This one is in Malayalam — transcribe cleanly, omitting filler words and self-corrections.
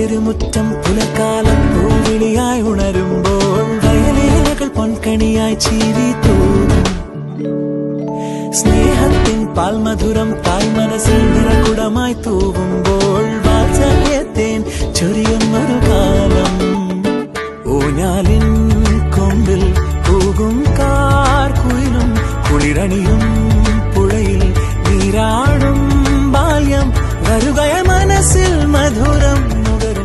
തിരുമുറ്റം പുലക്കാലം പൂവിളിയായി ഉണരുമ്പോൾ വയലേലകൾ പൊൻകണിയായി ചിരി തൂകും സ്നേഹത്തിൻ പാൽമധുരം തായ് മനസ്സിൽ നിറകുടമായി തൂവുമ്പോൾ വാത്സല്യത്തേൻ ചൊരിയ